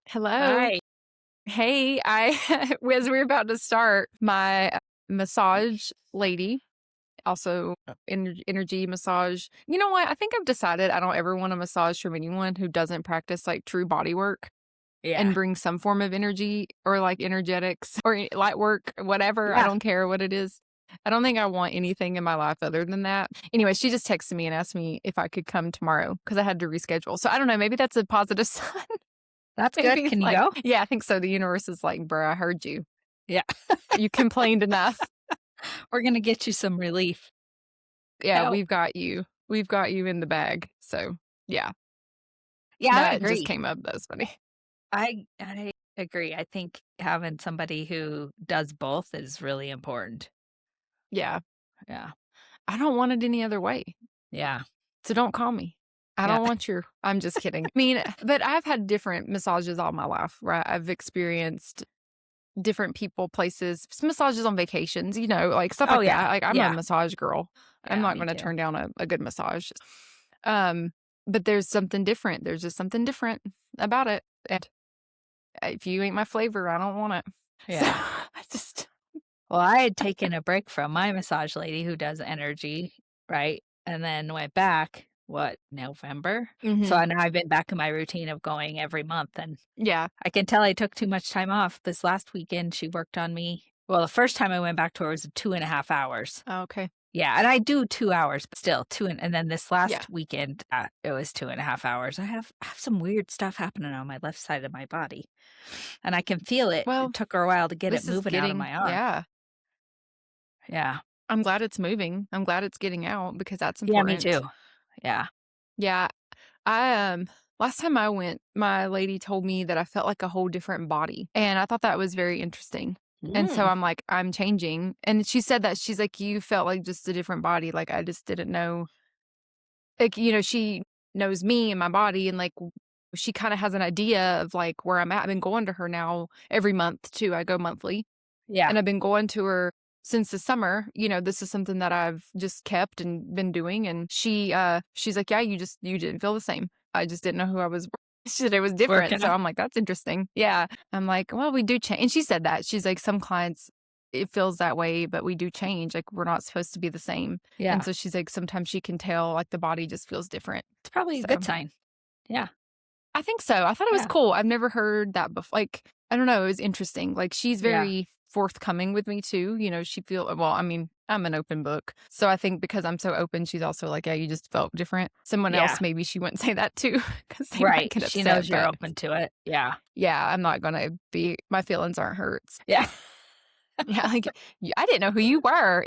Hello. Hi. Hey, as we are about to start, my massage lady, also energy massage. You know what? I think I've decided I don't ever want a massage from anyone who doesn't practice like true body work and Yeah. bring some form of energy or like energetics or light work, whatever. I Yeah. don't care what it is. I don't think I want anything in my life other than that. Anyway, she just texted me and asked me if I could come tomorrow because I had to reschedule. So I don't know. Maybe that's a positive sign. That's good. Maybe Can you like, go? yeah, I think so. The universe is like, "Bruh, I heard you. Yeah. You complained enough. We're gonna get you some relief. Yeah, Help. we've got you. We've got you in the bag." So, yeah, Yeah, I that just agree. came up. That was funny. I agree. I think having somebody who does both is really important. Yeah, Yeah. I don't want it any other way, Yeah. so don't call me. I Yeah. don't want your I'm just kidding. I mean, but I've had different massages all my life, right? I've experienced different people, places, massages on vacations, like stuff Oh like yeah. that. Like, I'm a Yeah. massage girl. I'm Yeah, not me gonna too. turn down a good massage. Um, but there's something different. There's just something different about it. And if you ain't my flavor, I don't want it. So Yeah. I just Well, I had taken a break from my massage lady who does energy, right? And then went back, November? So Mhm. now I've been back in my routine of going every month, and Yeah. I can tell I took too much time off. This last weekend, she worked on me. Well, the first time I went back to her was 2.5 hours. Oh, okay. Yeah, and I do 2 hours, but still 2 and then this Yeah. last weekend, it was 2.5 hours. I have some weird stuff happening on my left side of my body, and I can feel it. It Well, took her a while to get it this is moving out of getting my arm. yeah. Yeah. I'm glad it's moving. I'm glad it's getting out because that's Yeah, me too. important. Yeah. Yeah. I last time I went, my lady told me that I felt like a whole different body, and I thought that was very interesting. And so Mm. I'm like, I'm changing. And she said that she's like, you felt like just a different body. Like I just didn't know. Like, she knows me and my body, and like she kind of has an idea of like where I'm at. I've been going to her now every month too. I go monthly, Yeah. and I've been going to her since the summer. This is something that I've just kept and been doing. And she's like, yeah, you didn't feel the same. I just didn't know who I was. She said it was different. Working So on I'm like, that's interesting. Yeah. I'm like, well, we do change. And she said that. She's like, some clients, it feels that way, but we do change. Like, we're not supposed to be the same. And Yeah. so she's like, sometimes she can tell like the body just feels different. It's probably a So good sign. Yeah. I think so. I thought it was Yeah. cool. I've never heard that before. Like, I don't know. It was interesting. Like, she's Yeah. very forthcoming with me too. Well, I mean, I'm an open book. So I think because I'm so open, she's also like, yeah, you just felt different. Someone Yeah. else, maybe she wouldn't say that too because they might Right. get She upset. knows you're But open to it. Yeah. yeah, I'm not going to my feelings aren't hurt. Yeah. Yeah. Like, I didn't know who you were.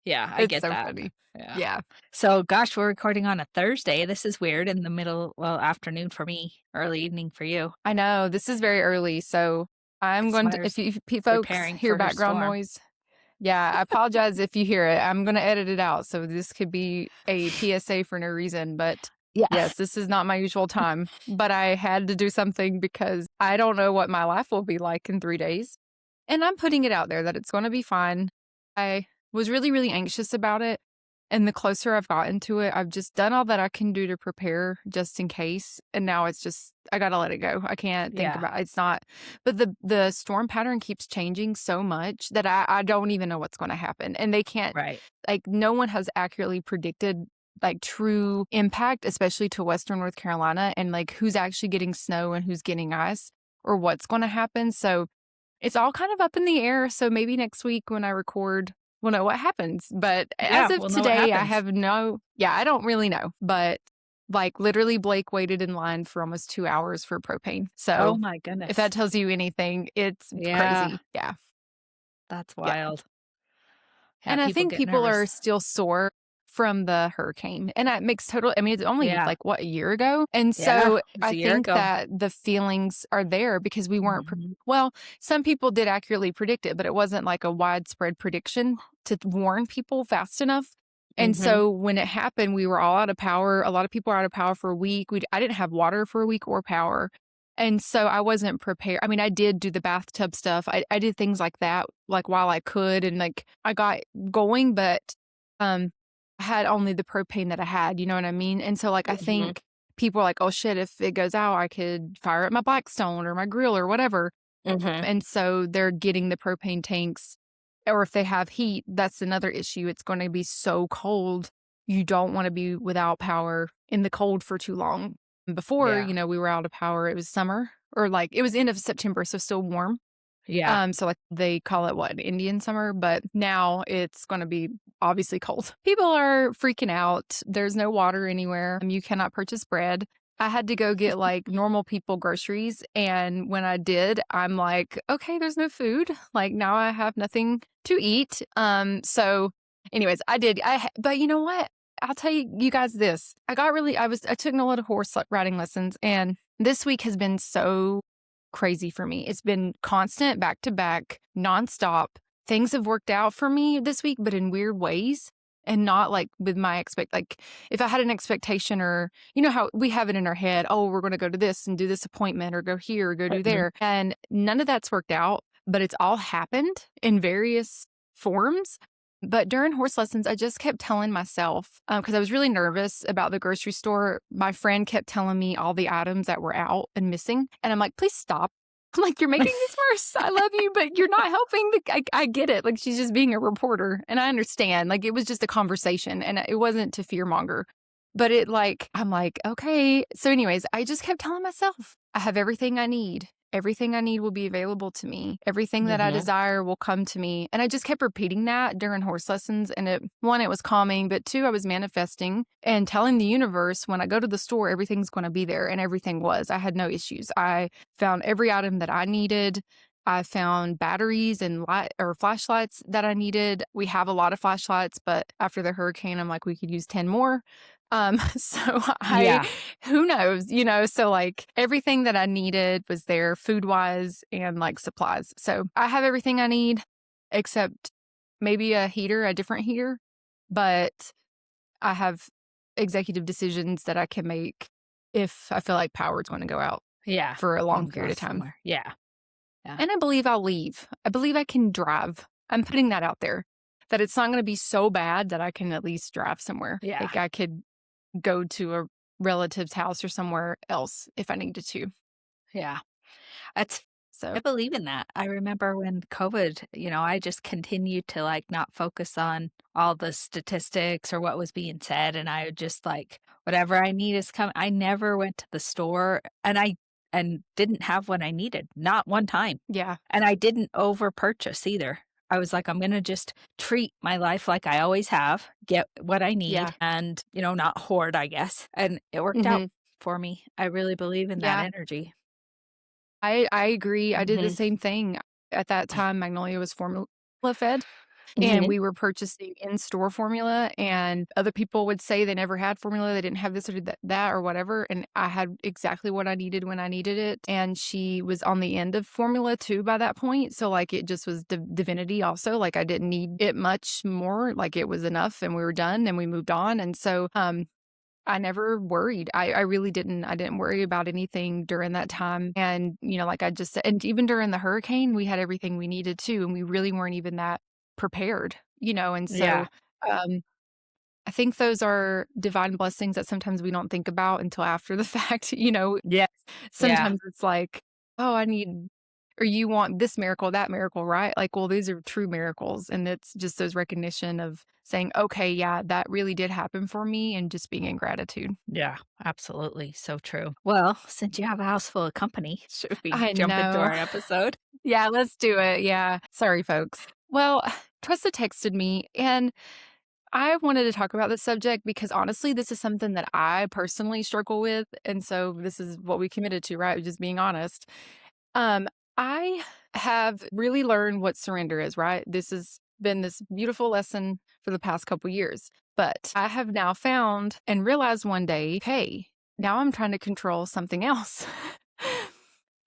Yeah, I It's get so that. funny. Yeah. Yeah. So, gosh, we're recording on a Thursday. This is weird in the afternoon for me, early evening for you. I know this is very early. So I'm going to, if Smire's you folks preparing hear for her background storm. noise, yeah, I apologize if you hear it. I'm going to edit it out. So this could be a PSA for no reason. But Yes. yes, this is not my usual time. But I had to do something because I don't know what my life will be like in 3 days. And I'm putting it out there that it's going to be fine. I was really, really anxious about it. And the closer I've gotten to it, I've just done all that I can do to prepare just in case. And now it's just, I got to let it go. I can't think Yeah. about it. It's not, but the storm pattern keeps changing so much that I don't even know what's going to happen. And they can't, Right. like, no one has accurately predicted like true impact, especially to Western North Carolina, and like who's actually getting snow and who's getting ice or what's going to happen. So it's all kind of up in the air. So maybe next week when I record, we'll know what happens. But as Yeah, of we'll know what today, I happens. have I don't really know. But like literally, Blake waited in line for almost 2 hours for propane. Oh So my if goodness. that tells you anything, it's Yeah, crazy. Yeah. that's Yeah. wild. Yeah, And I people think get people are nervous. still sore from the hurricane. And that makes I mean, it's only Yeah. like a year ago. And Yeah, so it was I a year think ago. that the feelings are there because we weren't, Mhm. well, some people did accurately predict it, but it wasn't like a widespread prediction to warn people fast enough. And Mhm. so when it happened, we were all out of power. A lot of people were out of power for a week. I didn't have water for a week or power. And so I wasn't prepared. I mean, I did do the bathtub stuff. I did things like that, like while I could. And like I got going, but I had only the propane that I had, you know what I mean? And so like I Mhm. think people are like, oh shit, if it goes out, I could fire up my Blackstone or my grill or whatever. Mhm. And so they're getting the propane tanks, or if they have heat, that's another issue. It's going to be so cold. You don't want to be without power in the cold for too long. Before, Yeah. we were out of power. It was summer, or like it was end of September, so still warm. Yeah. So like they call it what, Indian summer, but now it's going to be obviously cold. People are freaking out. There's no water anywhere. You cannot purchase bread. I had to go get like normal people groceries. And when I did, I'm like, okay, there's no food. Like now I have nothing to eat. So anyways, I did. But you know what? I'll tell you guys this. I took a lot of horse riding lessons, and this week has been so crazy for me. It's been constant, back to back, nonstop. Things have worked out for me this week, but in weird ways, and not like with my like if I had an expectation, or how we have it in our head, oh, we're going to go to this and do this appointment, or go here or go do Mhm. there. And none of that's worked out, but it's all happened in various forms. But during horse lessons, I just kept telling myself, because I was really nervous about the grocery store. My friend kept telling me all the items that were out and missing. And I'm like, please stop. I'm like, you're making this worse. I love you, but you're not helping. I get it. Like, she's just being a reporter. And I understand. Like, it was just a conversation, and it wasn't to fearmonger. But I'm like, okay. So, anyways, I just kept telling myself, I have everything I need. Everything I need will be available to me. Everything that I Mhm. desire will come to me. And I just kept repeating that during horse lessons. And one, it was calming, but two, I was manifesting and telling the universe, when I go to the store, everything's going to be there. And everything was. I had no issues. I found every item that I needed. I found batteries and light or flashlights that I needed. We have a lot of flashlights, but after the hurricane, I'm like, we could use 10 more. So Yeah. who knows, so like everything that I needed was there, food wise and like supplies. So I have everything I need except maybe a different heater, but I have executive decisions that I can make if I feel like power is going to go out Yeah. for a long And go period of time. somewhere. Yeah. Yeah. And I believe I'll leave. I believe I can drive. I'm putting that out there, that it's not going to be so bad that I can at least drive somewhere. Yeah. Like I could go to a relative's house or somewhere else if I needed to. Yeah. That's So, I believe in that. I remember when COVID, I just continued to like not focus on all the statistics or what was being said. And I would just like, whatever I need is coming. I never went to the store, and didn't have what I needed, not one time. yeah, And I didn't over purchase either. I was like, I'm going to just treat my life like I always have, get what I need, yeah, and, not hoard, I guess. And it worked out mhm, for me. I really believe in that yeah. energy. I agree. I did the Mhm. same thing. At that time, Magnolia was formula fed, and Mhm. we were purchasing in-store formula, and other people would say they never had formula, they didn't have this or that or whatever, and I had exactly what I needed when I needed it, and she was on the end of formula too by that point, so, like, it just was divinity also, like, I didn't need it much more, like, it was enough, and we were done, and we moved on, and so, I never worried. I really didn't. I didn't worry about anything during that time. And, like I just said, and even during the hurricane, we had everything we needed too. And we really weren't even that prepared, and so Yeah. um, I think those are divine blessings that sometimes we don't think about until after the fact. Yeah. Yeah. Sometimes it's like, oh, I need, or you want this miracle, that miracle, right? Like, well, these are true miracles. And it's just those recognition of saying, okay, yeah, that really did happen for me, and just being in gratitude. Yeah. Absolutely. So true. Well, since you have a house full of company, should we I jump into know. our episode? Yeah, let's do it. Yeah. Sorry, folks. Well, Tressa texted me, and I wanted to talk about this subject because honestly, this is something that I personally struggle with. And so this is what we committed to, right? Just being honest. Um, I have really learned what surrender is, right? This has been this beautiful lesson for the past couple years. But I have now found and realized one day, hey, now I'm trying to control something else.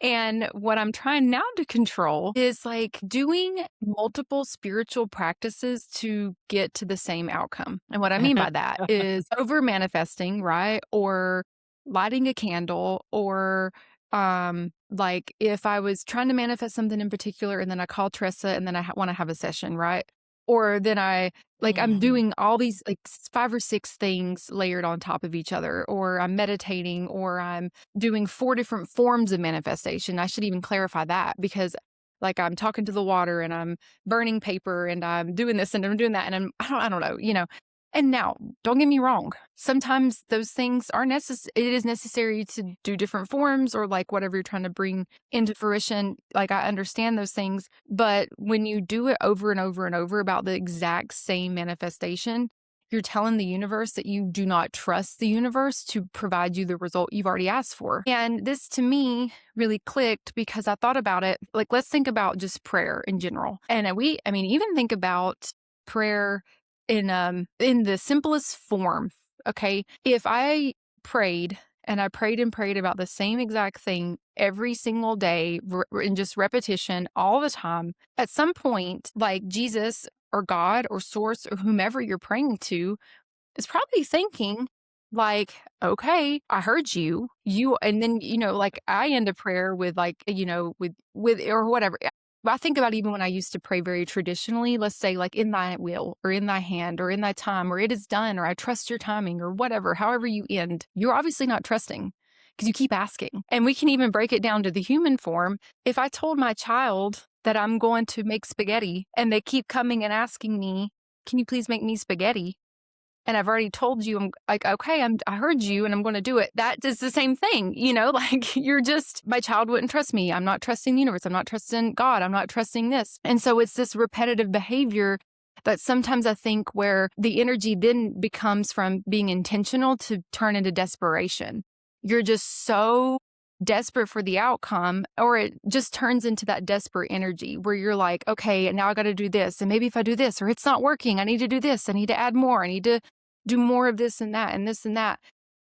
And what I'm trying now to control is like doing multiple spiritual practices to get to the same outcome. And what I mean by that is over manifesting, right? Or lighting a candle, or like if I was trying to manifest something in particular and then I call Tressa and then I want to have a session, right? or then I'm Mhm. doing all these like 5 or 6 things layered on top of each other, or I'm meditating, or I'm doing 4 different forms of manifestation. I should even clarify that because like I'm talking to the water and I'm burning paper and I'm doing this and I'm doing that and I don't know, you know. And now, don't get me wrong. Sometimes those things are necessary. It is necessary to do different forms or like whatever you're trying to bring into fruition. Like I understand those things, but when you do it over and over and over about the exact same manifestation, you're telling the universe that you do not trust the universe to provide you the result you've already asked for. And this to me really clicked because I thought about it. Like, let's think about just prayer in general. And I mean, even think about prayer in the simplest form. Okay. If I prayed and I prayed and prayed about the same exact thing every single day in just repetition all the time, at some point, like Jesus or God or source or whomever you're praying to is probably thinking, like, okay, I heard you. And then, like I end a prayer with like, or whatever. I think about even when I used to pray very traditionally, let's say like in thy will or in thy hand or in thy time or it is done or I trust your timing or whatever, however you end, you're obviously not trusting because you keep asking. And we can even break it down to the human form. If I told my child that I'm going to make spaghetti and they keep coming and asking me, can you please make me spaghetti? And I've already told you, I'm like, okay, I heard you and I'm going to do it. That is the same thing, like my child wouldn't trust me. I'm not trusting the universe. I'm not trusting God. I'm not trusting this. And so it's this repetitive behavior that sometimes I think where the energy then becomes from being intentional to turn into desperation. You're just so desperate for the outcome, or it just turns into that desperate energy where you're like, okay, now I got to do this. And maybe if I do this, or it's not working, I need to do this. I need to add more. I need to do more of this and that and this and that.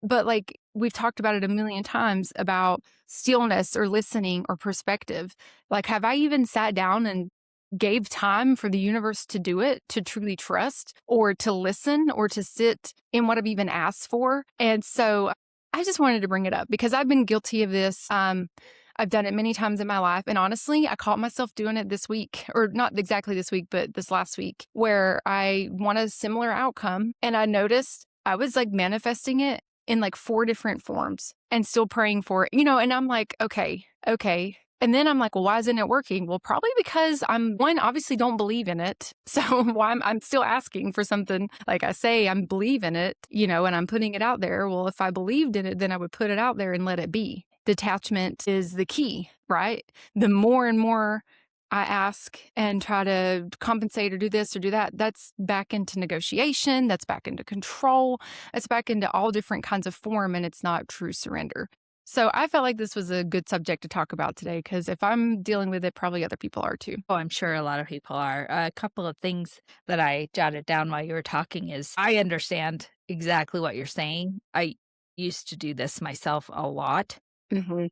But like we've talked about it a million times about stillness or listening or perspective. Like, have I even sat down and gave time for the universe to do it, to truly trust or to listen or to sit in what I've even asked for? And so I just wanted to bring it up because I've been guilty of this. I've done it many times in my life. And honestly, I caught myself doing it this week, or not exactly this week, but this last week, where I want a similar outcome. And I noticed I was like manifesting it in like 4 different forms and still praying for it, and I'm like, okay, okay. And then I'm like, well, why isn't it working? Well, probably because obviously don't believe in it. So why I'm still asking for something. Like I say, I'm believe in it, and I'm putting it out there. Well, if I believed in it, then I would put it out there and let it be. Detachment is the key, right? The more and more I ask and try to compensate or do this or do that, that's back into negotiation, that's back into control, that's back into all different kinds of form, and it's not true surrender. So I felt like this was a good subject to talk about today because if I'm dealing with it, probably other people are too. Oh, I'm sure a lot of people are. A couple of things that I jotted down while you were talking is I understand exactly what you're saying. I used to do this myself a lot. Hmm.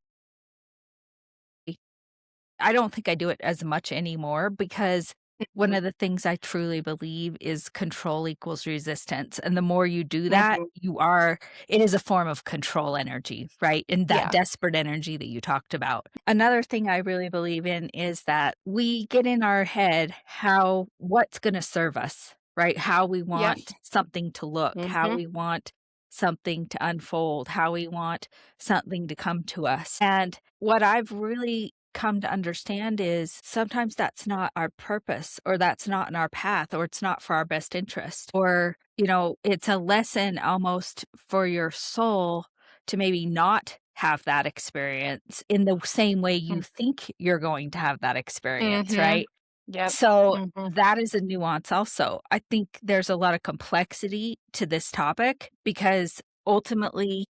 I don't think I do it as much anymore because one Hmm. of the things I truly believe is control equals resistance. And the more you do that, Hmm. it is a form of control energy, right? And that Yeah. desperate energy that you talked about. Another thing I really believe in is that we get in our head what's going to serve us, right? How we Yep. want something to look, how Hmm. we want something to unfold, how we want something to come to us. And what I've really come to understand is sometimes that's not our purpose or that's not in our path or it's not for our best interest or it's a lesson almost for your soul to maybe not have that experience in the same way you think you're going to have that experience, Hmm. right? Yep. So Hmm. that is a nuance also. I think there's a lot of complexity to this topic because ultimately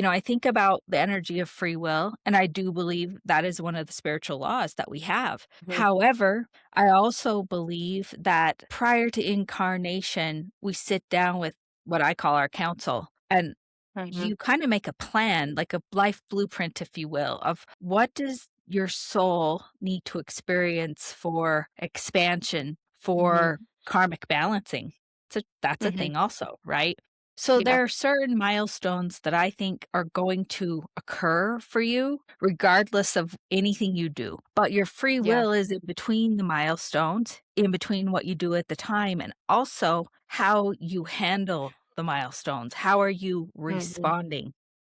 I think about the energy of free will, and I do believe that is one of the spiritual laws that we have. However, I also believe that prior to incarnation, we sit down with what I call our council, and Hmm. you kind of make a plan, like a life blueprint, if you will, of what does your soul need to experience for expansion, Hmm. for karmic balancing. So that's a Hmm. thing also, right? So Yeah. there are certain milestones that I think are going to occur for you regardless of anything you do. But your free Yeah. will is in between the milestones, in between what you do at the time, and also how you handle the milestones. How are you Mhm. responding?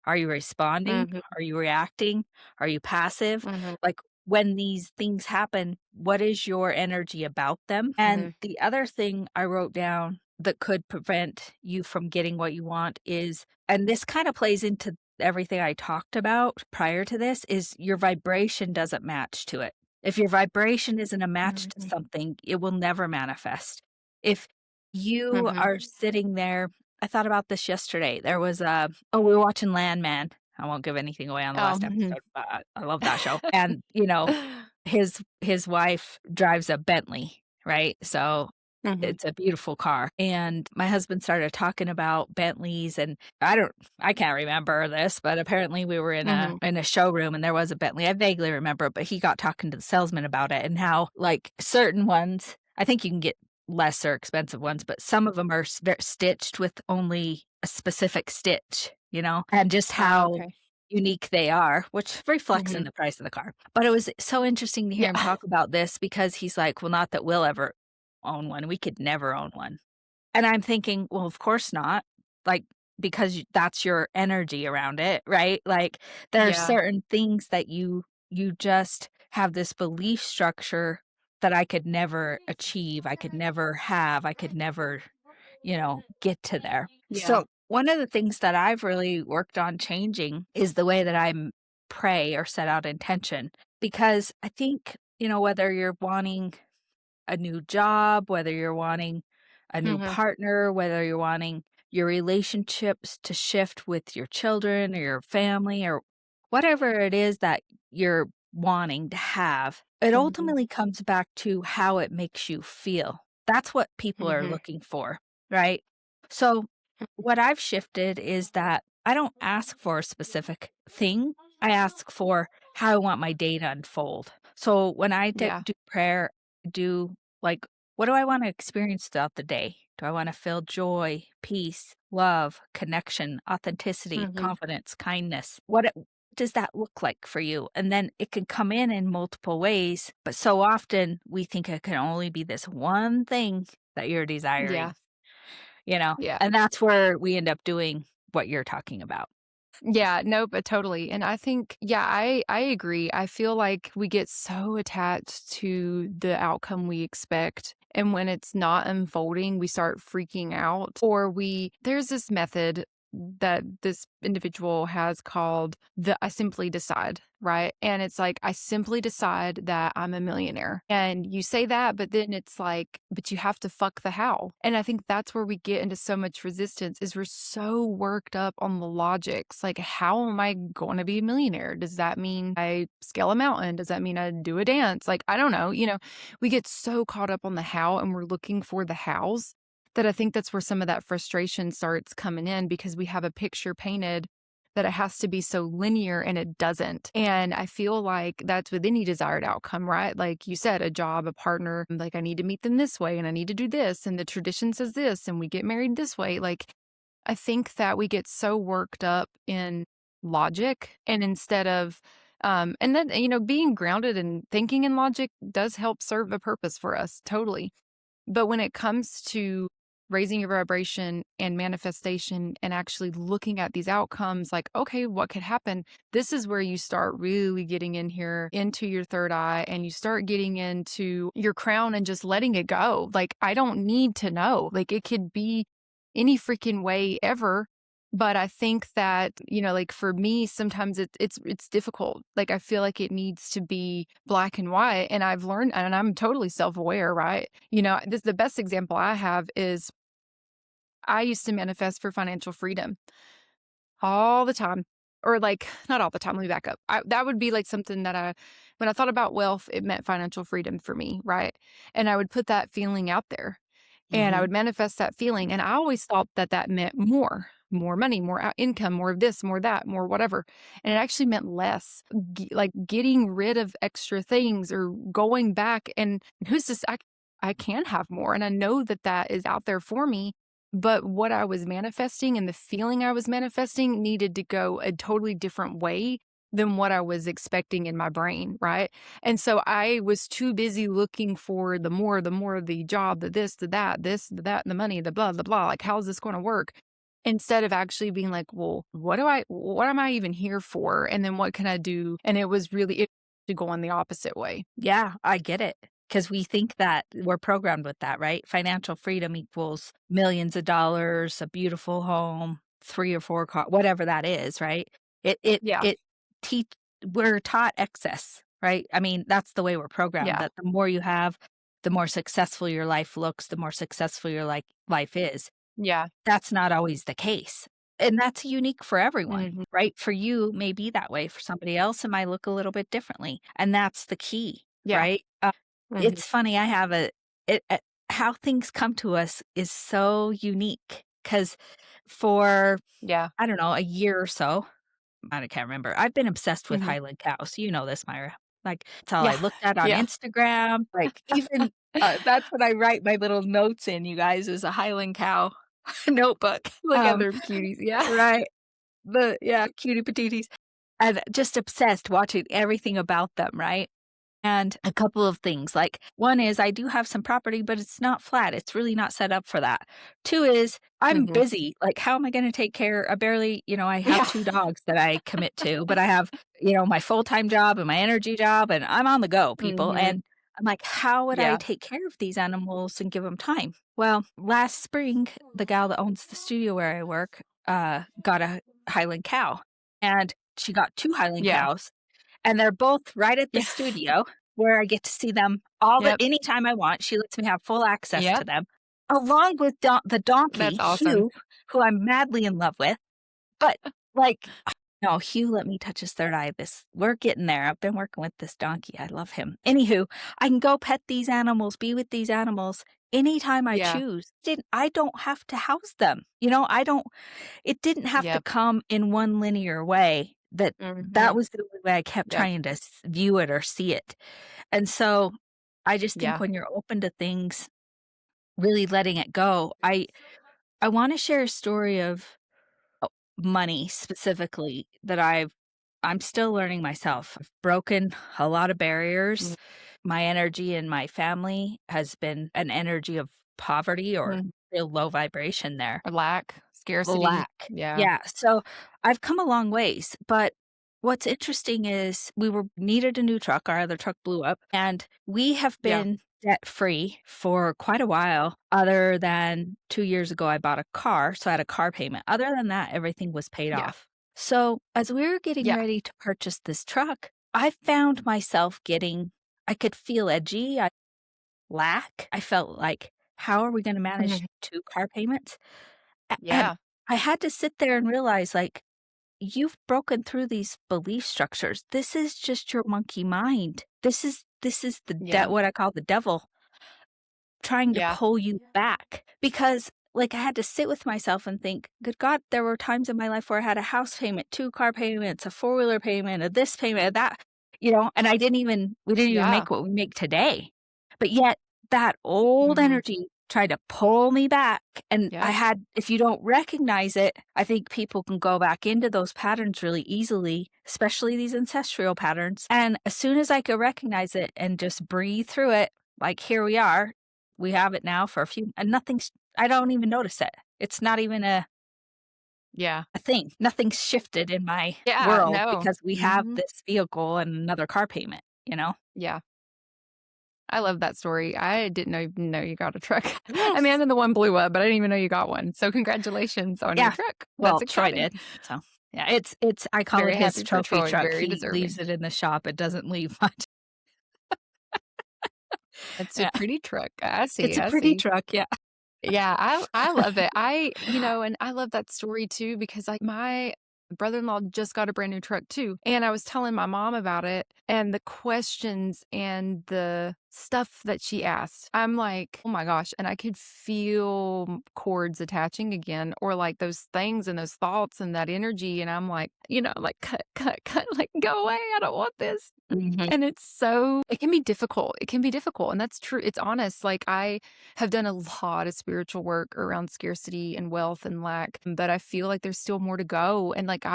Are you responding? Mhm. Are you reacting? Are you passive? Mhm. Like when these things happen, what is your energy about them? And Mhm. the other thing I wrote down that could prevent you from getting what you want is, and this kind of plays into everything I talked about prior to this, is your vibration doesn't match to it. If your vibration isn't a match to Mhm. something, it will never manifest. If you Mhm. are sitting there, I thought about this yesterday. There was a, oh, we were watching Landman. I won't give anything away on the last Mhm. episode, but I love that show. And, his wife drives a Bentley, right? So Mhm. it's a beautiful car, and my husband started talking about Bentleys, and I can't remember this, but apparently we were in a Mhm. showroom and there was a Bentley. I vaguely remember it, but he got talking to the salesman about it and how, like, certain ones, I think you can get lesser expensive ones, but some of them are stitched with only a specific stitch, and just Ah, how okay. unique they are, which reflects in Mhm. the price of the car. But it was so interesting to hear him Yeah. talk about this because he's like, "Well, not that we'll ever own one. We could never own one." And I'm thinking, "Well, of course not." Like, because that's your energy around it, right? Like, there are Yeah. certain things that you just have this belief structure that I could never achieve, I could never have, I could never, get to there. Yeah. So, one of the things that I've really worked on changing is the way that pray or set out intention, because I think, whether you're wanting a new job, whether you're wanting a new Mhm. partner, whether you're wanting your relationships to shift with your children or your family or whatever it is that you're wanting to have, it Mhm. ultimately comes back to how it makes you feel. That's what people are Mhm. looking for, right? So, what I've shifted is that I don't ask for a specific thing. I ask for how I want my day to unfold. So, when I Yeah. do prayer, do like, what do I want to experience throughout the day? Do I want to feel joy, peace, love, connection, authenticity, Mhm. confidence, kindness? Does that look like for you? And then it can come in multiple ways, but so often we think it can only be this one thing that you're Yeah. desiring, Yeah. and that's where we end up doing what you're talking about. Yeah, no, but totally. And I think, yeah, I agree. I feel like we get so attached to the outcome we expect. And when it's not unfolding, we start freaking out. Or there's this method that this individual has called the I simply decide, right? And it's like, I simply decide that I'm a millionaire. And you say that, but then it's like, but you have to fuck the how. And I think that's where we get into so much resistance is we're so worked up on the logics. Like, how am I going to be a millionaire? Does that mean I scale a mountain? Does that mean I do a dance? Like, I don't know. We get so caught up on the how and we're looking for the hows that I think that's where some of that frustration starts coming in because we have a picture painted that it has to be so linear and it doesn't. And I feel like that's with any desired outcome, right? Like you said, a job, a partner, like I need to meet them this way and I need to do this and the tradition says this and we get married this way. Like I think that we get so worked up in logic and instead of and then being grounded and thinking in logic does help serve a purpose for us, totally. But when it comes to raising your vibration and manifestation and actually looking at these outcomes, like, okay, what could happen? This is where you start really getting in here into your third eye and you start getting into your crown and just letting it go. Like, I don't need to know. Like, it could be any freaking way ever. But I think that, like for me, sometimes it's difficult. Like I feel like it needs to be black and white. And I've learned and I'm totally self-aware, right? The best example I have is I used to manifest for financial freedom all the time. Or like not all the time, let me back up. That would be like something that when I thought about wealth, it meant financial freedom for me, right? And I would put that feeling out there and I Mhm. would manifest that feeling. And I always thought that that meant more money, more income, more of this, more that, more whatever. And it actually meant less, like getting rid of extra things or going back. And who's this? I can have more. And I know that that is out there for me. but what I was manifesting and the feeling I was manifesting needed to go a totally different way than what I was expecting in my brain, right? And so I was too busy looking for the more, the job, the this, the that, the money, the blah, blah, blah. Like, how is this going to work? Instead of actually being like, well, what am I even here for? And then what can I do? And it was really it to go on the opposite way. Yeah, I get it. Because we think that we're programmed with that, right? Financial freedom equals millions of dollars, a beautiful home, 3 or 4 car whatever that is, right? It it Yeah. it teach we're taught excess, right? I mean, that's the way we're programmed, Yeah. that the more you have, the more successful your life looks, the more successful your life is. Yeah. That's not always the case, and that's unique for everyone, Hmm. right? For you, may be that way, for somebody else, it might look a little bit differently, and that's the key, Yeah. right? Hmm. It's funny, I have how things come to us is so unique. Because for, Yeah. I don't know, a year or so, I can't remember, I've been obsessed with Hmm. Highland cows, you know this, Myra. Like, it's all I Yeah. looked at on Yeah. Instagram, like, even, that's what I write my little notes in, you guys, is a Highland cow notebook, Look at their cuties. Yeah. right, yeah, cutie patooties, and just obsessed watching everything about them, right? And a couple of things, like, one is I do have some property, but it's not flat, it's really not set up for that. 2 is I'm Hmm. busy, like, how am I gonna take care I barely I have Yeah. 2 dogs that I commit to, but I have, my full-time job and my energy job, and I'm on the go, people, Hmm. and I'm like, "How would I Yeah. take care of these animals and give them time?" Well, last spring, the gal that owns the studio where I work, got a Highland cow, and she got 2 Highland Yeah. cows, and they're both right at the Yeah. studio where I get to see them Yep. anytime I want. She lets me have full access to Yep. them, along with the donkey, That's awesome. Hugh, who I'm madly in love with. But, like, no, Hugh let me touch his 3rd eye. We're getting there. I've been working with this donkey. I love him. Anywho, I can go pet these animals, be with these animals anytime I Yeah. choose. I don't have to house them. It didn't have to Yep. come in one linear way. That Hmm. was the only way I kept Yep. trying to view it or see it. And so I just think Yeah. when you're open to things, really letting it go. I want to share a story of money specifically that I'm still learning myself. I've broken a lot of barriers. My energy in my family has been an energy of poverty or Mhm. real low vibration there. Or lack, scarcity. Lack. Yeah. Yeah, so I've come a long ways, but what's interesting is we needed a new truck, our other truck blew up, and we have Yeah. been debt-free for quite a while, other than 2 years ago, I bought a car, so I had a car payment. Other than that, everything was paid Yeah. off. So, as we were getting Yeah. ready to purchase this truck, I found myself I could feel edgy, I felt like, "How are we gonna manage Mhm. 2 car payments?" And Yeah. I had to sit there and realize, like, you've broken through these belief structures. This is just your monkey mind. This is Yeah. what I call the devil trying to Yeah. pull you back because like I had to sit with myself and think, good God, there were times in my life where I had a house payment, 2 car payments, a four-wheeler payment, a this payment, a that, and we didn't even Yeah. make what we make today. But yet that old Mhm. energy tried to pull me back. And Yep. if you don't recognize it, I think people can go back into those patterns really easily, especially these ancestral patterns. And as soon as I could recognize it and just breathe through it, like here we have it now for a few, and I don't even notice it. It's not even Yeah. a thing. Nothing's shifted in my Yeah. world No. because we have Mhm. this vehicle and another car payment, you know? Yeah. I love that story. I didn't even know you got a truck. I mean, I Yes. know the one blew up, but I didn't even know you got one. So congratulations on your Yeah. truck. That's Well, Troy exciting. did. So, yeah, I call it Very his happy for trophy Troy. truck. Very He leaves deserving. it in the shop. It doesn't leave much. It's a Yeah. pretty truck. I It's see. a I pretty see. truck. Yeah. Yeah, I love it. And I love that story too because like my brother-in-law just got a brand new truck too. And I was telling my mom about it and the questions and the stuff that she asked, I'm like, "Oh my gosh," and I could feel cords attaching again, or, like, those things and those thoughts and that energy, and I'm like, like, "Cut, cut, cut, like, go away, I don't want this." Mhm. And it can be difficult, it can be difficult, and that's true, it's honest, like, I have done a lot of spiritual work around scarcity and wealth and lack, but I feel like there's still more to go, and, like,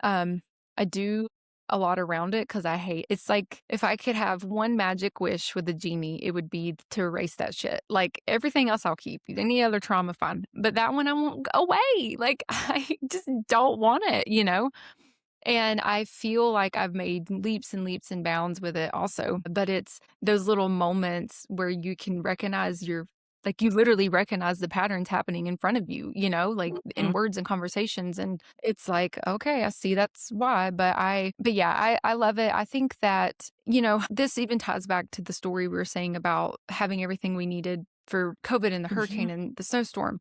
um, I do a lot around it because I hate it's like, if I could have one magic wish with a genie, it would be to erase that shit, like, everything else I'll keep, any other trauma, fine, but that one I won't go away, like, I just don't want it, you know? And I feel like I've made leaps and leaps and bounds with it also, but it's those little moments where you can recognize like, you literally recognize the patterns happening in front of you, like, in Mhm. words and conversations, and it's like, "Okay, I see that's why," but yeah, I love it. I think that, this even ties back to the story we were saying about having everything we needed for COVID and the Mhm. hurricane and the snowstorm.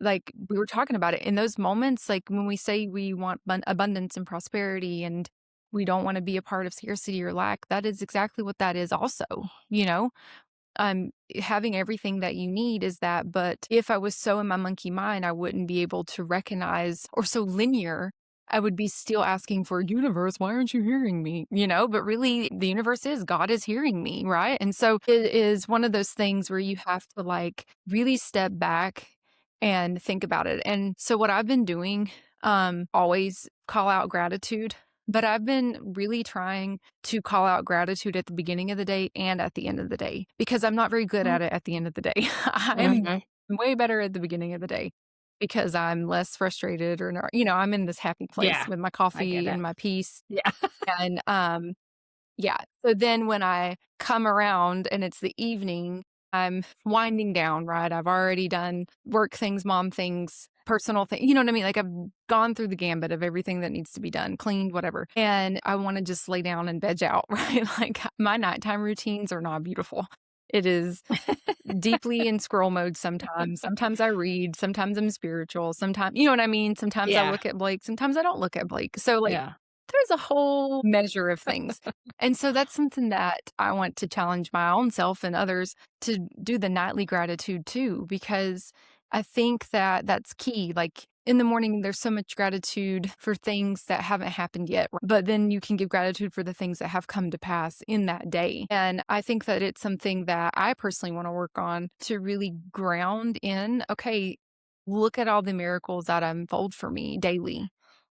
Like, we were talking about it, in those moments, like, when we say we want abundance and prosperity and we don't wanna be a part of scarcity or lack, that is exactly what that is also, you know? Having everything that you need is that, but if I was so in my monkey mind, I wouldn't be able to recognize or so linear, I would be still asking for, "Universe, why aren't you hearing me?" But really, the universe is, God is hearing me, right? And so it is one of those things where you have to, like, really step back and think about it. And so what I've been doing, always call out gratitude, but I've been really trying to call out gratitude at the beginning of the day and at the end of the day because I'm not very good Mm. at it at the end of the day. I'm Mhm. way better at the beginning of the day because I'm less frustrated or, I'm in this happy place Yeah, with my I get coffee it. and my peace. Yeah. And yeah. So then when I come around and it's the evening, I'm winding down, right? I've already done work things, mom things, personal things. You know what I mean? Like, I've gone through the gambit of everything that needs to be done, cleaned, whatever. And I want to just lay down and veg out, right? Like, my nighttime routines are not beautiful. It is deeply in scroll mode sometimes. Sometimes I read, sometimes I'm spiritual, sometimes, you know what I mean? Sometimes I Yeah. look at Blake, sometimes I don't look at Blake. So, like, Yeah. there's a whole measure of things. And so that's something that I want to challenge my own self and others to do the nightly gratitude too, because I think that that's key. Like, in the morning, there's so much gratitude for things that haven't happened yet, but then you can give gratitude for the things that have come to pass in that day. And I think that it's something that I personally want to work on to really ground in, okay, look at all the miracles that unfold for me daily,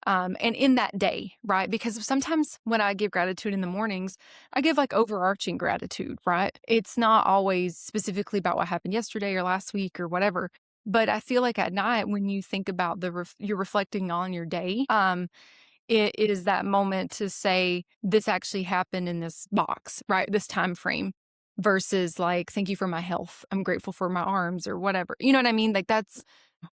and in that day, right? Because sometimes when I give gratitude in the mornings, I give like overarching gratitude, right? It's not always specifically about what happened yesterday or last week or whatever. But I feel like at night, when you think about you're reflecting on your day, it is that moment to say, this actually happened in this box, right? This time frame versus like, thank you for my health. I'm grateful for my arms or whatever. You know what I mean? Like, that's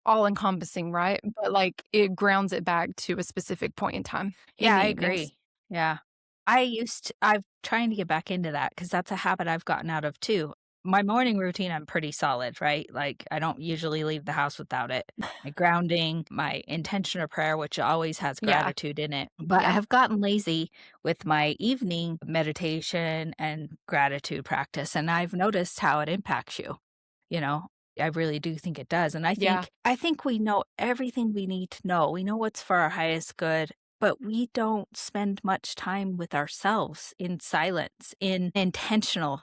all encompassing, right? But, like, it grounds it back to a specific point in time in Yeah, the I evenings. agree. Yeah. I'm trying to get back into that because that's a habit I've gotten out of too. My morning routine, I'm pretty solid, right? Like, I don't usually leave the house without it. My grounding, my intention of prayer, which always has Yeah, gratitude in it. But I yeah, have gotten lazy with my evening meditation and gratitude practice, and I've noticed how it impacts you. You know, I really do think it does. And yeah. I think we know everything we need to know. We know what's for our highest good, but we don't spend much time with ourselves in silence, in intentional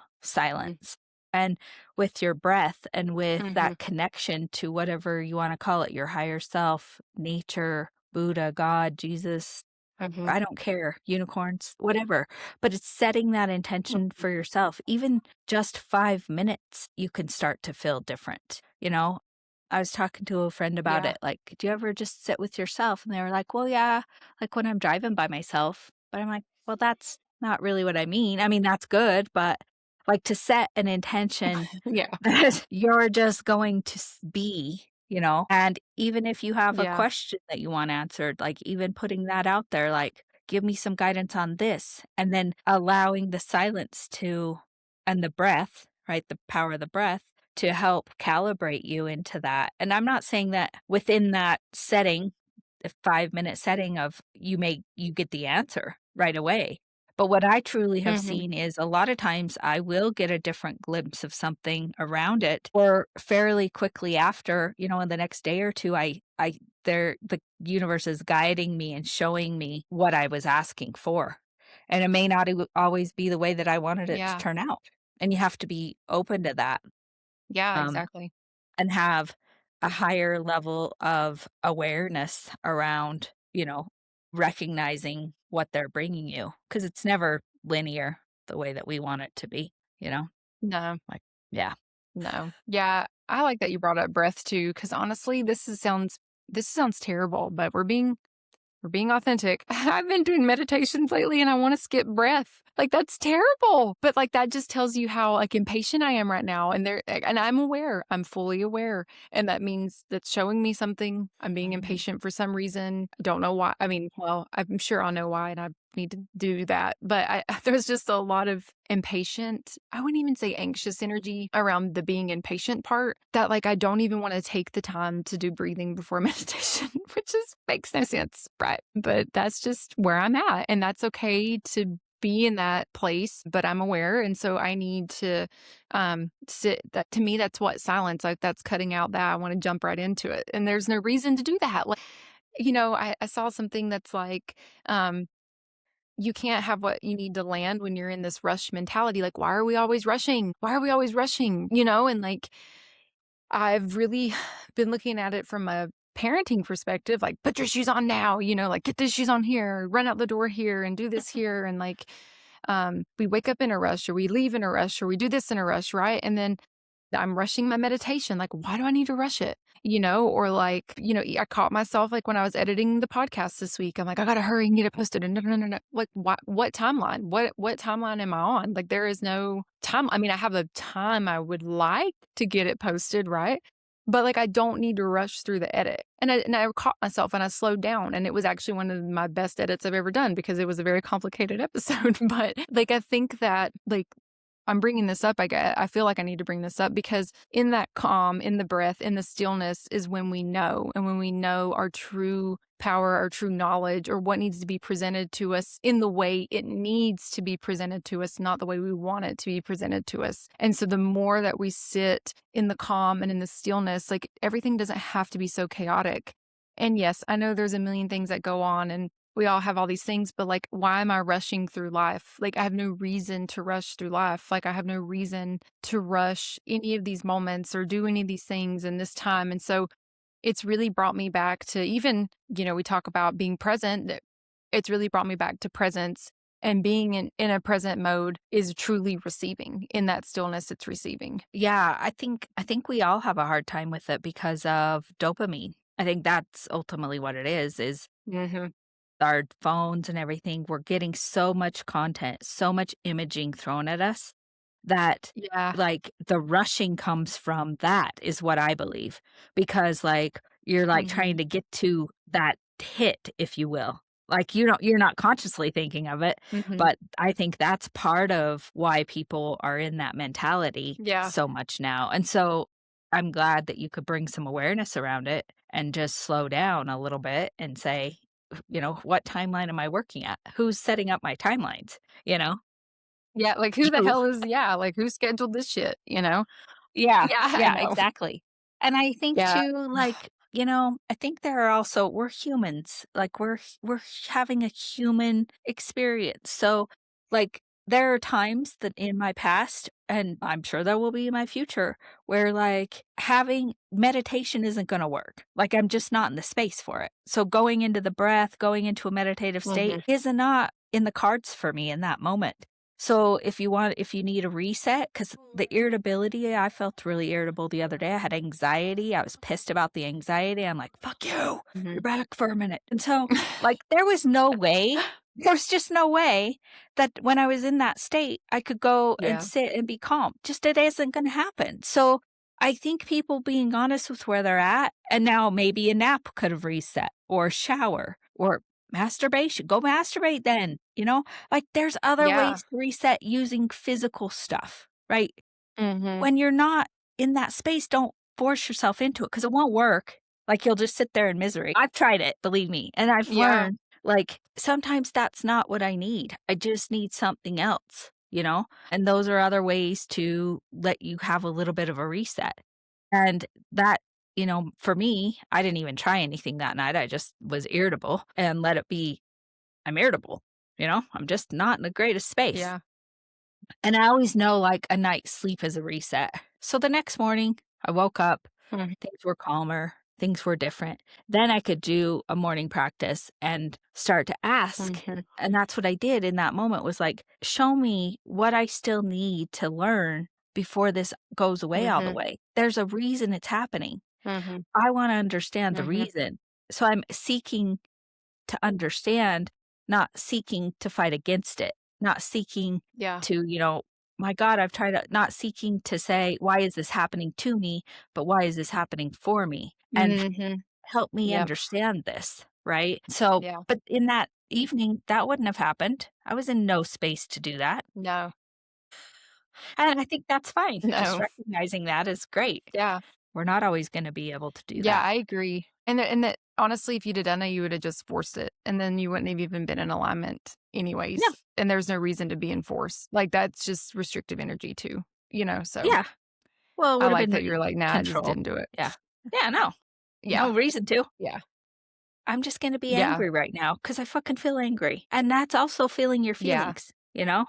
Mm, silence. And with your breath and with mhm, that connection to whatever you want to call it, your higher self, nature, Buddha, God, Jesus, mhm, I don't care, unicorns, whatever, but it's setting that intention mhm. for yourself. Even just 5 minutes, you can start to feel different, you know? I was talking to a friend about Yeah, it, like, "Do you ever just sit with yourself?" And they were like, "Well, yeah, like when I'm driving by myself." But I'm like, "Well, that's not really what I mean. I mean, that's good, but like to set an intention yeah, that you're just going to be, you know? And even if you have a yeah, question that you want answered, like even putting that out there, like, give me some guidance on this, and then allowing the silence to and the breath, right? The power of the breath to help calibrate you into that. And I'm not saying that within that setting, the 5-minute setting of you get the answer right away. But what I truly have Mhm. seen is a lot of times I will get a different glimpse of something around it, or fairly quickly after, in the next day or 2, the universe is guiding me and showing me what I was asking for. And it may not always be the way that I wanted it to Yeah. turn out. And you have to be open to that. Yeah, Um, exactly. and have a higher level of awareness around, recognizing what they're bringing you, because it's never linear the way that we want it to be, you know? No, Like, yeah. no. Yeah, I like that you brought up breath too, because honestly, this sounds terrible, but we're being authentic. I've been doing meditations lately and I wanna skip breath. Like, that's terrible, but, like, that just tells you how, like, impatient I am right now, and I'm aware, I'm fully aware, and that means that's showing me something. I'm being Mhm. impatient for some reason. I don't know why. I mean, well, I'm sure I'll know why, and I need to do that, but there's just a lot of impatient, I wouldn't even say anxious energy around the being impatient part that, like, I don't even wanna take the time to do breathing before meditation, which just makes no sense, right? But that's just where I'm at, and that's okay to be in that place, but I'm aware, and so I need to, sit that to me, that's what silence, like, that's cutting out that I wanna jump right into it, and there's no reason to do that, like, I saw something that's like, um you can't have what you need to land when you're in this rush mentality, like, "Why are we always rushing? Why are we always rushing?" And, like, I've really been looking at it from a parenting perspective, like, "Put your shoes on now," like, "Get the shoes on here, run out the door here, and do this here," and, like, we wake up in a rush, or we leave in a rush, or we do this in a rush, right? And then I'm rushing my meditation, like, why do I need to rush it? Or like, I caught myself, like, when I was editing the podcast this week, I'm like, "I gotta hurry and get it posted," and no, no, no, no, like, what timeline? What timeline am I on? Like, there is no time. I mean, I have a time I would like to get it posted, right? But, like, I don't need to rush through the edit. And I caught myself and I slowed down, and it was actually one of my best edits I've ever done because it was a very complicated episode, but, like, I think that, like, I'm bringing this up, I feel like I need to bring this up because in that calm, in the breath, in the stillness is when we know, and when we know our true power, our true knowledge, or what needs to be presented to us in the way it needs to be presented to us, not the way we want it to be presented to us. And so the more that we sit in the calm and in the stillness, like, everything doesn't have to be so chaotic. And yes, I know there's a million things that go on, and we all have all these things, but, like, why am I rushing through life? Like, I have no reason to rush through life. Like, I have no reason to rush any of these moments or do any of these things in this time. And so it's really brought me back to even, we talk about being present. It's really brought me back to presence, and being in a present mode is truly receiving. In that stillness, it's receiving. Yeah, I think we all have a hard time with it because of dopamine. I think that's ultimately what it is Mhm. our phones and everything, we're getting so much content, so much imaging thrown at us that, Yeah. like, the rushing comes from that is what I believe, because, like, you're, like, trying Mhm. to get to that hit, if you will. Like, you're not consciously thinking of it, Mhm. but I think that's part of why people are in that mentality Yeah. so much now, and so I'm glad that you could bring some awareness around it and just slow down a little bit and say, "What timeline am I working at? Who's setting up my timelines?" You know? Yeah, like, who the You. hell is yeah, like, who scheduled this shit, you know? Yeah, Yeah, I yeah, know. exactly. And I think Yeah. too, like, I think there are also we're humans, like, we're having a human experience, so, like, there are times that in my past, and I'm sure there will be in my future, where, like, having meditation isn't gonna work, like, I'm just not in the space for it. So going into the breath, going into a meditative state Mhm. is not in the cards for me in that moment. So if you need a reset, because the irritability, I felt really irritable the other day. I had anxiety. I was pissed about the anxiety. I'm like, "Fuck you. You're Mhm. back for a minute." And so, like, there was no way, there was just no way that when I was in that state, I could go and Yeah. sit and be calm. Just it isn't gonna happen. So, I think people being honest with where they're at, and now maybe a nap could have reset, or a shower, or masturbation. Go masturbate then, you know? Like, there's other Yeah. ways to reset using physical stuff, right? Mhm. When you're not in that space, don't force yourself into it because it won't work. Like, you'll just sit there in misery. I've tried it, believe me, and I've Yeah. learned, like, sometimes that's not what I need. I just need something else, you know? And those are other ways to let you have a little bit of a reset. And that, for me, I didn't even try anything that night. I just was irritable and let it be. I'm irritable. I'm just not in the greatest space. Yeah. And I always know like a night's sleep is a reset. So the next morning, I woke up, Mhm. things were calmer, things were different. Then I could do a morning practice and start to ask. Mhm. And that's what I did in that moment was like, show me what I still need to learn before this goes away all the Mhm. way. There's a reason it's happening. Mhm. I want to understand the Mhm. reason. So I'm seeking to understand, not seeking to fight against it, not seeking Yeah. to, my God, I've tried to, not seeking to say, why is this happening to me, but why is this happening for me? And Mhm. help me Yep. understand this, right? So, Yeah. but in that evening, that wouldn't have happened. I was in no space to do that. No. And I think that's fine. Just No. recognizing that is great. Yeah. We're not always going to be able to do Yeah, that. I agree. And that honestly, if you'd have done that, you would have just forced it, and then you wouldn't have even been in alignment No, anyways, and there's no reason to be in force. Like, that's just restrictive energy too, so yeah. Well, it I would have like been that you're like, "Nah, I just control. didn't do it." Yeah. Yeah, no. Yeah. No reason to. Yeah. I'm just gonna be Yeah. angry right now because I fucking feel angry, and that's also feeling your Yeah. feelings, you know?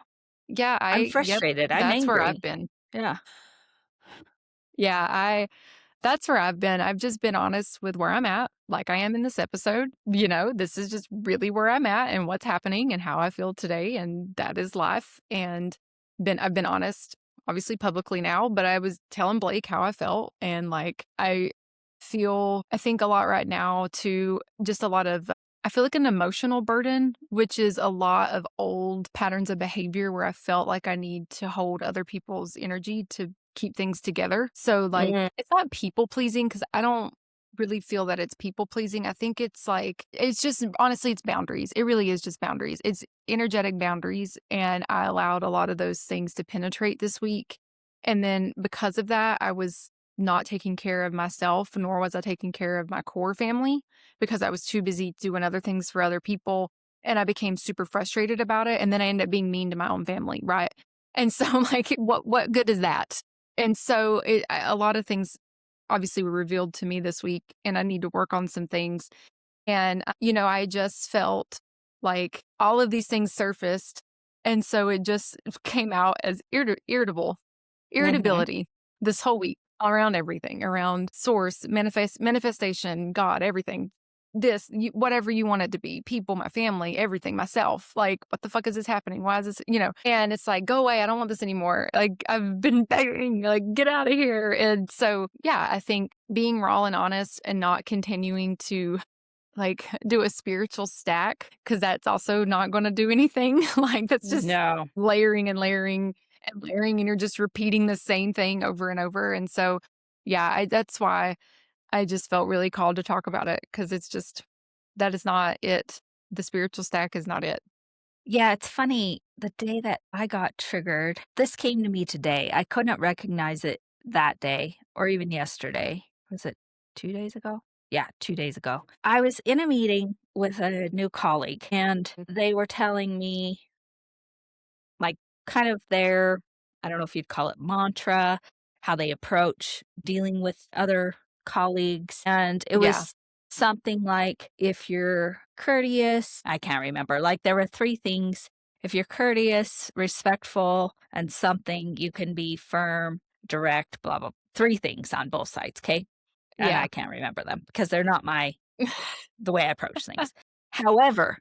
Yeah, I'm yep, frustrated, I'm that's where I've angry. been. Yeah. Yeah, that's where I've been. I've just been honest with where I'm at, like I am in this episode. This is just really where I'm at and what's happening and how I feel today, and that is life. And I've been honest, obviously publicly now, but I was telling Blake how I felt, and like I think a lot right now to just a lot of I feel like an emotional burden, which is a lot of old patterns of behavior where I felt like I need to hold other people's energy to keep things together. So, like, Mhm, it's not people pleasing because I don't really feel that it's people pleasing. I think it's like, it's just honestly, it's boundaries. It really is just boundaries. It's energetic boundaries. And I allowed a lot of those things to penetrate this week. And then because of that, I was not taking care of myself, nor was I taking care of my core family because I was too busy doing other things for other people. And I became super frustrated about it. And then I ended up being mean to my own family. Right. And so, like, what good is that? And so a lot of things obviously were revealed to me this week, and I need to work on some things. And, I just felt like all of these things surfaced. And so it just came out as mhm. irritability this whole week around everything, around source, manifestation, God, everything. Whatever you want it to be, people, my family, everything, myself. Like, what the fuck is this happening? Why is this, And it's like, go away. I don't want this anymore. Like, I've been begging, like, get out of here. And so, yeah, I think being raw and honest and not continuing to like do a spiritual stack because that's also not going to do anything. Like, that's just No. layering and layering and layering, and you're just repeating the same thing over and over. And so, yeah, that's why I just felt really called to talk about it because it's just that is not it. The spiritual stack is not it. Yeah, it's funny, the day that I got triggered this came to me today, I couldn't recognize it that day or even yesterday. Was it 2 days ago? Yeah, 2 days ago. I was in a meeting with a new colleague, and they were telling me like, kind of their I don't know if you'd call it mantra, how they approach dealing with other colleagues, and it Yeah. was something like, if you're courteous I can't remember, like, there were 3 things. If you're courteous, respectful, and something, you can be firm, direct, blah, blah 3 things on both sides, okay. And Yeah. I can't remember them because they're not the way I approach things. However,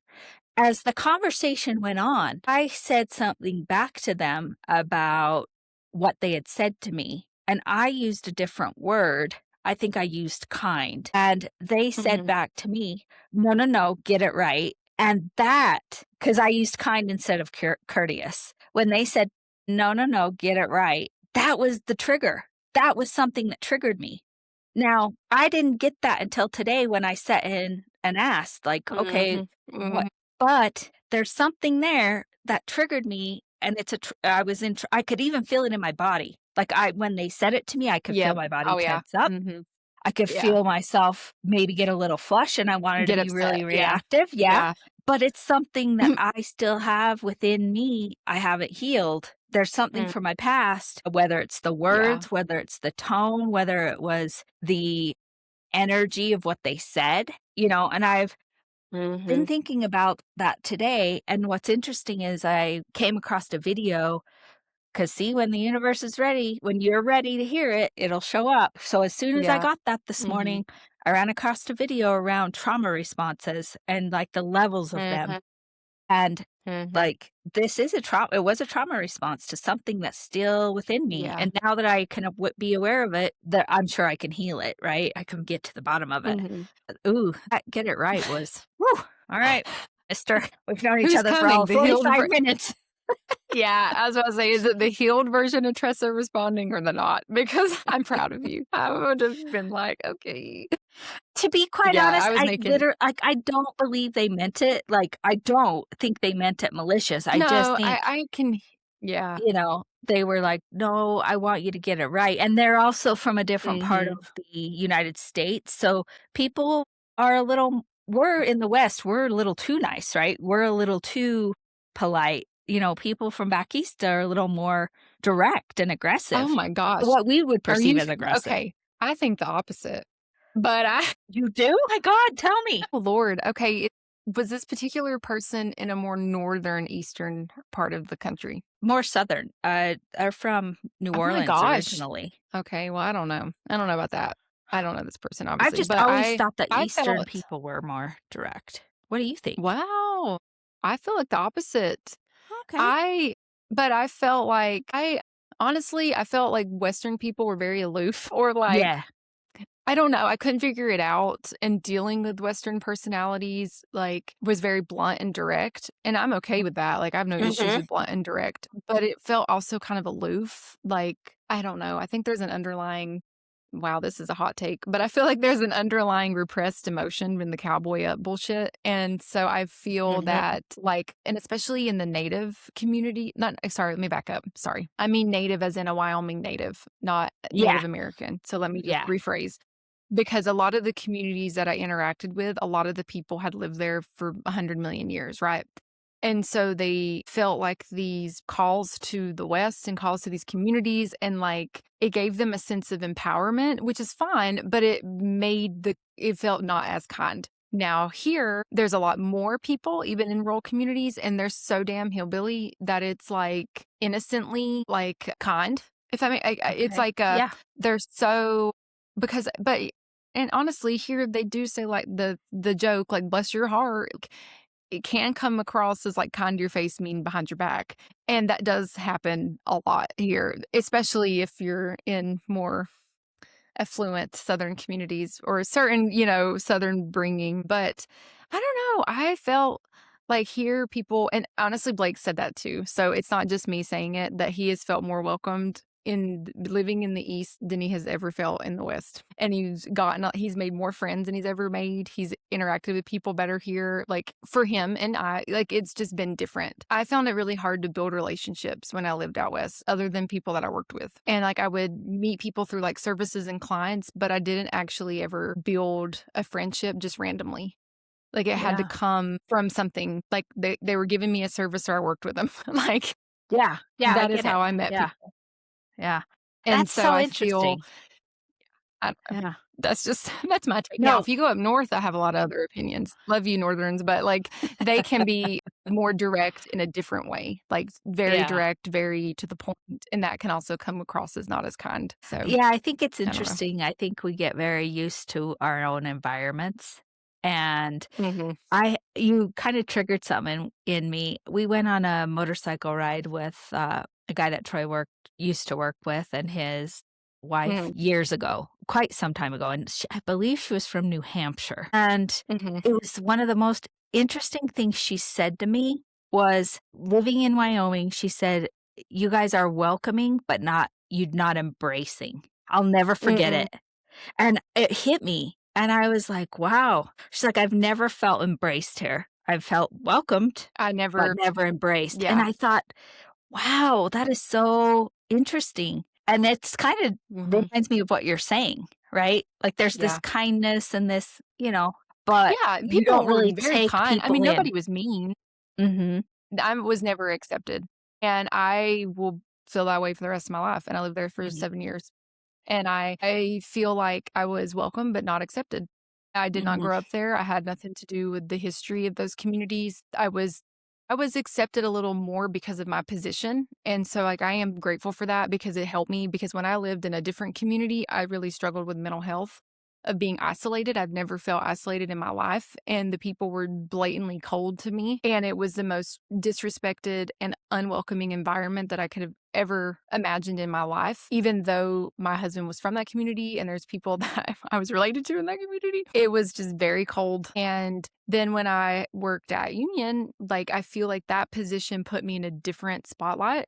as the conversation went on, I said something back to them about what they had said to me, and I used a different word. I think I used kind. And they said Mhm. back to me, no, no, no, get it right. And that, because I used kind instead of courteous, when they said, no, no, no, get it right, that was the trigger. That was something that triggered me. Now, I didn't get that until today when I sat in and asked, like, okay, Mhm. what? Mhm. But there's something there that triggered me, and I was I could even feel it in my body. Like when they said it to me, I could feel Yep. my body Oh, yeah. tense up. Mhm. I could Yeah. feel myself maybe get a little flush, and I wanted to Get be upset. really Yeah. reactive. Yeah. Yeah. but it's something that I still have within me. I haven't healed. There's something Mm, from my past, whether it's the yeah. words, whether it's the tone, whether it was the energy of what they said, and I've been Mhm. thinking about that today. And what's interesting is I came across a video because, see, when the universe is ready, when you're ready to hear it, it'll show up. So as soon as I Yeah. got that this Mhm. morning, I ran across a video around trauma responses and like the levels of them. Mhm. And Mhm. like this is a trauma, it was a trauma response to something that's still within me. Yeah. And now that I can be aware of it, that I'm sure I can heal it, right? I can get to the bottom of it. Mhm. Ooh, that get it right was, whew, all right, Mister. We've known each Who's other for all coming? The healed 45 minutes. Yeah, I was about to say, is it the healed version of Tressa responding or the not? Because I'm proud of you. I would have been like, "Okay." To be quite Yeah, honest, I was I making literally like, I don't believe they meant it, like, I don't think they meant it malicious, I just No, think, I can yeah. they were like, "No, I want you to get it right," and they're also from a different part Mhm. of the United States, so people are a little we're in the West, we're a little too nice, right? We're a little too polite, people from back east are a little more direct and Oh aggressive, my gosh. what we would Are perceive you as aggressive. okay, I think the opposite. But I You do? My god, tell me. oh lord, okay, was this particular person in a more northern eastern part of the country? More Southern, are from New Oh my Orleans gosh. originally. Okay, well, I don't know. I don't know about that. I don't know this person, I've obviously, just but always thought that I Eastern felt people were more direct. What do you think? wow. I feel like the opposite. Okay. I but I felt like I felt like Western people were very aloof or like Yeah. I don't know, I couldn't figure it out, and dealing with Western personalities, like, was very blunt and direct, and I'm okay with that, like, I have no issues Mhm. with blunt and direct, but it felt also kind of aloof, like, I don't know, I think there's an underlying wow, this is a hot take, but I feel like there's an underlying repressed emotion in the cowboy up bullshit, and so I feel Mhm. that, like and especially in the Native community not sorry, let me back up, sorry. I mean Native as in a Wyoming Native, not Yeah. Native American, so let me just Yeah. rephrase. Because a lot of the communities that I interacted with, a lot of the people had lived there for 100,000,000 years, right? And so they felt like these calls to the West and calls to these communities, and like it gave them a sense of empowerment, which is fine, but it felt not as kind. Now, here, there's a lot more people, even in rural communities, and they're so damn hillbilly that it's like innocently like kind. If I mean, it's Okay. like Yeah. they're so because, but and honestly, here they do say, like, the joke, like, "Bless your heart." It can come across as, like, kind to your face, mean behind your back, and that does happen a lot here, especially if you're in more affluent Southern communities or certain, Southern bringing, but I don't know, I felt like here people and honestly, Blake said that too, so it's not just me saying it, that he has felt more welcomed living in the East than he has ever felt in the West, and he's made more friends than he's ever made, he's interacted with people better here, like, for him and it's just been different. I found it really hard to build relationships when I lived out West, other than people that I worked with, and, like, I would meet people through, like, services and clients, but I didn't actually ever build a friendship just randomly. Like, it had to Yeah. come from something, like, they were giving me a service or I worked with them, like, Yeah. Yeah, I that is get it. how I met Yeah. people, Yeah. and That's so so I feel interesting. I don't know. Yeah. That's just that's my take. Now, No. if you go up north, I have a lot of other opinions. Love you Northerns, but, like, they can be more direct in a different way, like, very Yeah. direct, very to the point, and that can also come across as not as kind, so, Yeah, I think it's I don't know. interesting. I think we get very used to our own environments, and Mhm. you kinda triggered something in me. We went on a motorcycle ride with, a guy that Troy used to work with and his wife Mm, years ago, quite some time ago, and I believe she was from New Hampshire, and mhm, it was one of the most interesting things she said to me was, living in Wyoming, she said, "You guys are welcoming, but not embracing." I'll never forget mm-mm. it. And it hit me, and I was like, "Wow." She's like, "I've never felt embraced here. I've felt welcomed, I but never never embraced." And yeah. I thought, "Wow, that is so interesting." And it's kinda Mhm. reminds me of what you're saying, right? Like, there's this Yeah. kindness and this, but Yeah, and you people don't were really very take kind. I people mean, in. nobody was mean. Mhm. I was never accepted, and I will feel that way for the rest of my life, and I lived there for Mhm. 7 years, and I feel like I was welcome but not accepted. I did not Mhm. grow up there, I had nothing to do with the history of those communities. I was accepted a little more because of my position, and so, like, I am grateful for that because it helped me because when I lived in a different community, I really struggled with mental health, of being isolated. I've never felt isolated in my life, and the people were blatantly cold to me, and it was the most disrespected and unwelcoming environment that I could have ever imagined in my life. Even though my husband was from that community and there's people that I was related to in that community, it was just very cold. And then when I worked at Union, like I feel like that position put me in a different spotlight.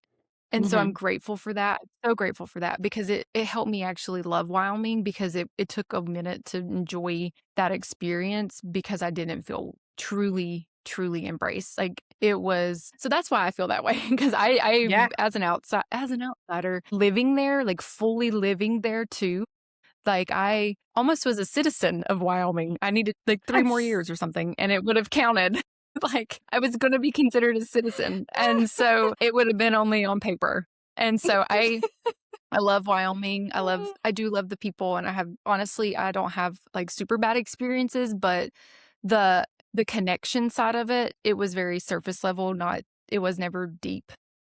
And so I'm Mhm. grateful for that, so grateful for that because it helped me actually love Wyoming because it took a minute to enjoy that experience because I didn't feel truly embraced. Like it was so that's why I feel that way because I Yeah. as an outsider living there, like fully living there too. Like I almost was a citizen of Wyoming. I needed like 3 more years or something and it would have counted. Like I was going to be considered a citizen. And so it would have been only on paper. And so I love Wyoming. I do love the people and I have honestly I don't have like super bad experiences, but the the connection side of it, it was very surface level, not it was never deep,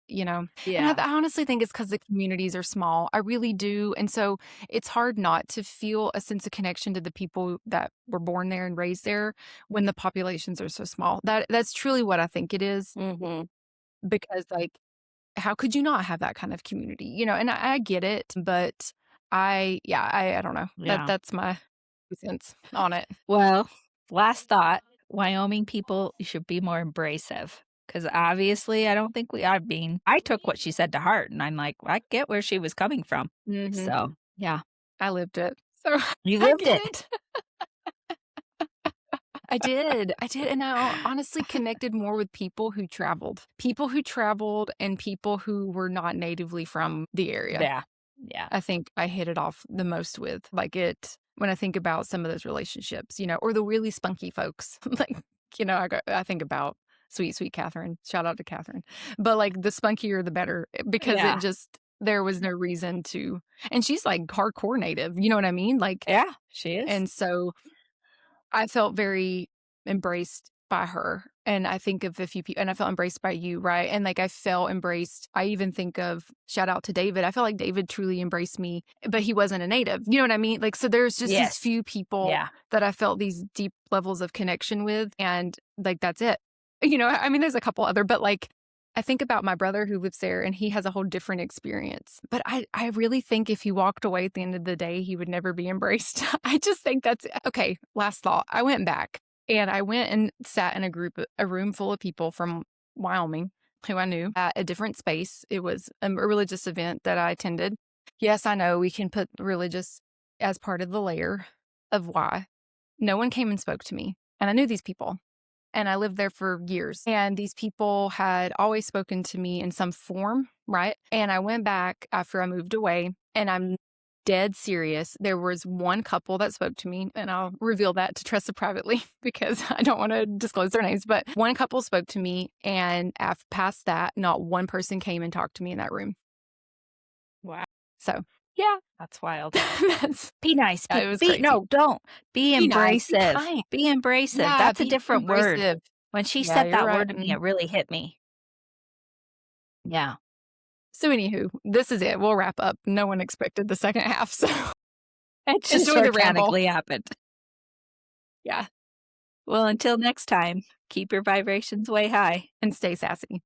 you know. And Yeah. I honestly think it's cuz the communities are small. I really do. And so it's hard not to feel a sense of connection to the people that were born there and raised there when the populations are so small. That's truly what I think it is Mhm. because like how could you not have that kind of community? You know, and I get it, but I don't know. Yeah. That's my 2 cents on it. Well, last thought, Wyoming people should be more embracive because obviously I don't think I took what she said to heart and I'm like, I get where she was coming from. Mhm. So, yeah, I lived it. So you I lived get it. it. I did, and I honestly connected more with people who traveled and people who were not natively from the area. Yeah. Yeah. I think I hit it off the most with, like, it when I think about some of those relationships, you know, or the really spunky folks. Like, you know, I think about sweet Catherine. Shout out to Catherine. But, like, the spunkier, the better, because it Yeah. just there was no reason to and she's, like, hardcore native, you know what I mean? Like, Yeah, she is. and so I felt very embraced by her, and I think of a few people and I felt embraced by you, right? And, like, I felt embraced I even think of shout out to David, I felt like David truly embraced me, but he wasn't a native, you know what I mean? Like, so there's just these Yes. few people Yeah. that I felt these deep levels of connection with, and, like, that's it. You know, I mean, there's a couple other, but, like, I think about my brother who lives there, and he has a whole different experience, but I really think if he walked away at the end of the day, he would never be embraced. I just think that's okay, last thought. I went back, and I went and sat in a room full of people from Wyoming who I knew at a different space. It was a religious event that I attended. Yes, I know we can put religious as part of the layer of why. No one came and spoke to me, and I knew these people and I lived there for years. And these people had always spoken to me in some form, right? And I went back after I moved away, and I'm dead serious. There was one couple that spoke to me, and I'll reveal that to Tressa privately because I don't want to disclose their names. But one couple spoke to me, and past that, not one person came and talked to me in that room. Wow. So, yeah, That's wild. that's, Be nice. yeah, Be it was be crazy. no, don't. Be Be nice, be embracive. kind. Be embracive. Yeah, That's a be different word. embracive. When she Yeah, said you're that right. word to me, it really hit me. Yeah. So anywho, this is it. We'll wrap up. No one expected the second half, so It just enjoy the ramble. organically happened. Yeah, Well, until next time, keep your vibrations way high. and stay sassy.